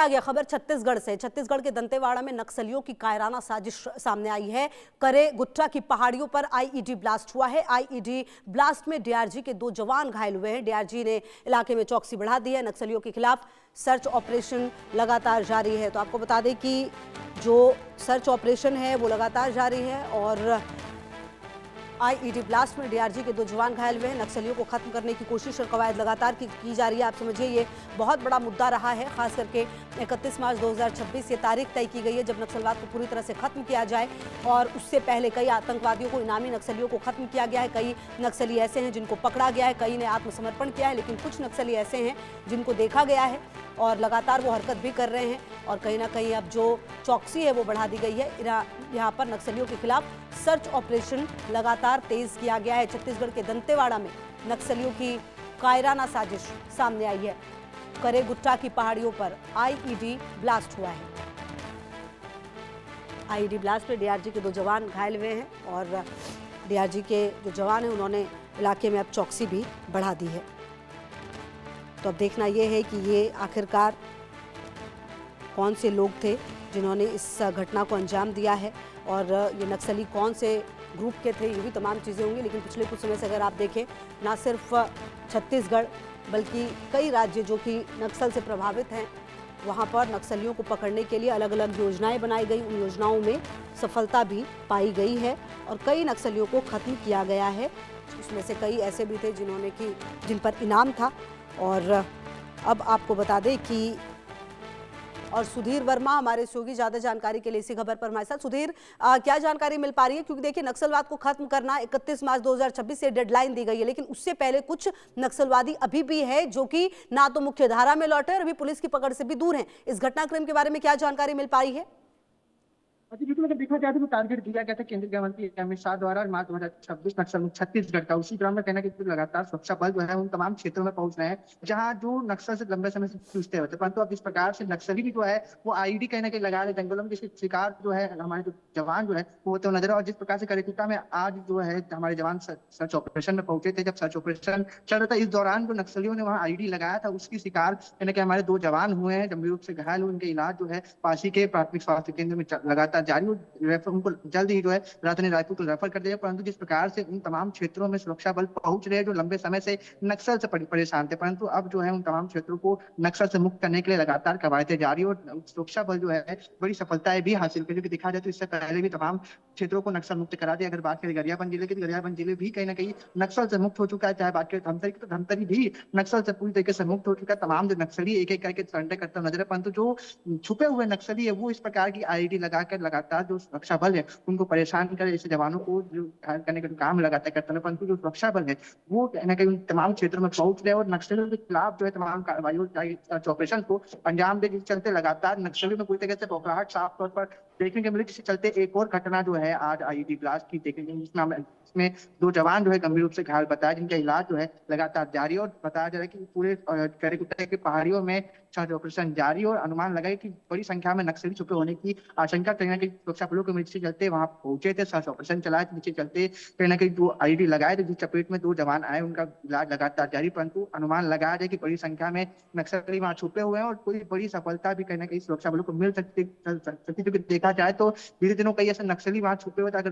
आ गया खबर छत्तीसगढ़ से। छत्तीसगढ़ के दंतेवाड़ा में नक्सलियों की कायराना साजिश सामने आई है। करे गुट्टा की पहाड़ियों पर आईईडी ब्लास्ट हुआ है। आईईडी ब्लास्ट में डीआरजी के 2 जवान घायल हुए हैं। डीआरजी ने इलाके में चौकसी बढ़ा दी है। नक्सलियों के खिलाफ सर्च ऑपरेशन लगातार जारी है। तो आपको बता दें कि जो सर्च ऑपरेशन है वो लगातार जारी है और आईईडी ब्लास्ट में डीआरजी के 2 जवान घायल हुए हैं। नक्सलियों को खत्म करने की कोशिश और कवायद लगातार की जा रही है। आप समझिए ये बहुत बड़ा मुद्दा रहा है, खास करके 31 मार्च 2026 ये तारीख तय की गई है जब नक्सलवाद को पूरी तरह से खत्म किया जाए। और उससे पहले कई आतंकवादियों को, इनामी नक्सलियों को खत्म किया गया है। कई नक्सली ऐसे हैं जिनको पकड़ा गया है, कई ने आत्मसमर्पण किया है, लेकिन कुछ नक्सली ऐसे हैं जिनको देखा गया है और लगातार वो हरकत भी कर रहे हैं। और कहीं ना कहीं अब जो चौकसी है वो बढ़ा दी गई है। यहाँ पर नक्सलियों के खिलाफ सर्च ऑपरेशन लगातार तेज किया गया है। छत्तीसगढ़ के दंतेवाड़ा में नक्सलियों की कायराना साजिश सामने आई है। करे गुट्टा की पहाड़ियों पर आईईडी ब्लास्ट हुआ है। आईईडी ब्लास्ट में डीआरजी के 2 जवान घायल हुए हैं और डीआरजी के जो जवान हैं उन्होंने इलाके में अब चौकसी भी बढ़ा दी है। तो अब देखना यह है कि ये आखिरकार कौन से लोग थे जिन्होंने इस घटना को अंजाम दिया है और ये नक्सली कौन से ग्रुप के थे, ये भी तमाम चीज़ें होंगी। लेकिन पिछले कुछ समय से अगर आप देखें, ना सिर्फ छत्तीसगढ़ बल्कि कई राज्य जो कि नक्सल से प्रभावित हैं, वहाँ पर नक्सलियों को पकड़ने के लिए अलग अलग योजनाएं बनाई गई। उन योजनाओं में सफलता भी पाई गई है और कई नक्सलियों को खत्म किया गया है। उसमें से कई ऐसे भी थे जिन पर इनाम था। और अब आपको बता दें कि और सुधीर वर्मा हमारे सहयोगी ज्यादा जानकारी के लिए इसी खबर पर हमारे साथ। सुधीर, क्या जानकारी मिल पा रही है? क्योंकि देखिए, नक्सलवाद को खत्म करना 31 मार्च 2026 से डेडलाइन दी गई है, लेकिन उससे पहले कुछ नक्सलवादी अभी भी है जो कि ना तो मुख्य धारा में लौटे और अभी पुलिस की पकड़ से भी दूर हैं। इस घटनाक्रम के बारे में क्या जानकारी मिल पाई है? बिल्कुल, अगर देखा जाए तो टारगेट दिया गया था केंद्रीय गृह मंत्री अमित शाह द्वारा मार्च 2026 नक्सल छत्तीसगढ़ का। उसी क्रम में कहना कि लगातार सुरक्षा बल जो है उन तमाम क्षेत्रों में पहुंच रहे हैं जहां जो नक्सल से लंबे समय से जूझते होते, परंतु अब इस प्रकार से नक्सली भी जो है वो आईडी कहीं ना कहीं लगा रहे जंगलों में, जिसके शिकार जो है हमारे जो जवान जो है वो होते नजर। और जिस प्रकार से करेकुटा में आज जो है हमारे जवान सर्च ऑपरेशन में पहुंचे थे, जब सर्च ऑपरेशन चल रहा था, इस दौरान जो नक्सलियों ने वहाँ आईडी लगाया था उसकी शिकार कहीं ना कहीं हमारे 2 जवान हुए हैं, गंभीर रूप से घायल हुए। उनके इलाज जो है पासी के प्राथमिक स्वास्थ्य केंद्र में लगातार जारी, उनको जल्द ही जो है राजधानी रायपुर को रेफर कर दिया। परंतु जिस प्रकार से उन तमाम क्षेत्रों में सुरक्षा बल पहुंच रहे हैं जो लंबे समय से नक्सल से परेशान थे, परंतु अब जो है उन तमाम क्षेत्रों को नक्सल से मुक्त करने के लिए लगातार कवायदें जारी और सुरक्षा बल जो है बड़ी सफलताएं भी हासिल की। जो कि दिखा जाए तो इससे पहले भी तमाम क्षेत्रों को नक्सल मुक्त करा दिया। अगर बात करें गरियाबंद जिले की, तो गरियाबंद जिले भी कहीं ना कहीं नक्सल से मुक्त हो चुका है। चाहे बात करें धमतरी की, तो धमतरी भी नक्सल से पूरी तरीके से मुक्त हो चुका है। तमाम जो नक्सली एक एक करके सरेंडर करता नजर है, परंतु जो छुपे हुए नक्सली है वो इस प्रकार की आईडी लगाकर लगातार जो सुरक्षा बल है उनको परेशान करे, ऐसे जवानों को जो घायल करने का काम लगातार करते हैं, परंतु जो सुरक्षा बल है वो कहीं ना कहीं तमाम क्षेत्रों में पहुंच रहे और नक्सलियों के खिलाफ जो है तमाम कार्रवाई ऑपरेशन को अंजाम देने के चलते लगातार नक्सलियों में पूरी तरह से बौखलाहट साफ तौर पर देखने को मिली। जिसके चलते एक और घटना जो है आज आईईडी ब्लास्ट की देखने को मिली, इसमें 2 जवान जो है गंभीर रूप से घायल बताया, जिनका इलाज जो है लगातार जारी। और बताया जा रहा है कि पूरे करेकुटा की पहाड़ियों में सर्च ऑपरेशन जारी और अनुमान लगाए कि बड़ी संख्या में नक्सली छुपे होने की आशंका कहीं ना कहीं सुरक्षा बलों को मिलने के चलते वहां पहुंचे थे, सर्च ऑपरेशन चलाए, जिसके चलते कहीं ना कहीं जो आईडी लगाए थे, जिस चपेट में 2 जवान आए, उनका इलाज लगातार जारी। परंतु अनुमान लगाया जाए कि बड़ी संख्या में नक्सली वहां छुपे हुए हैं और कोई बड़ी सफलता भी कहीं ना कहीं सुरक्षा बलों को मिल सकती। क्योंकि देखा जाए तो धीरे दिनों कई ऐसे नक्सली वहां छुपे हुए थे। अगर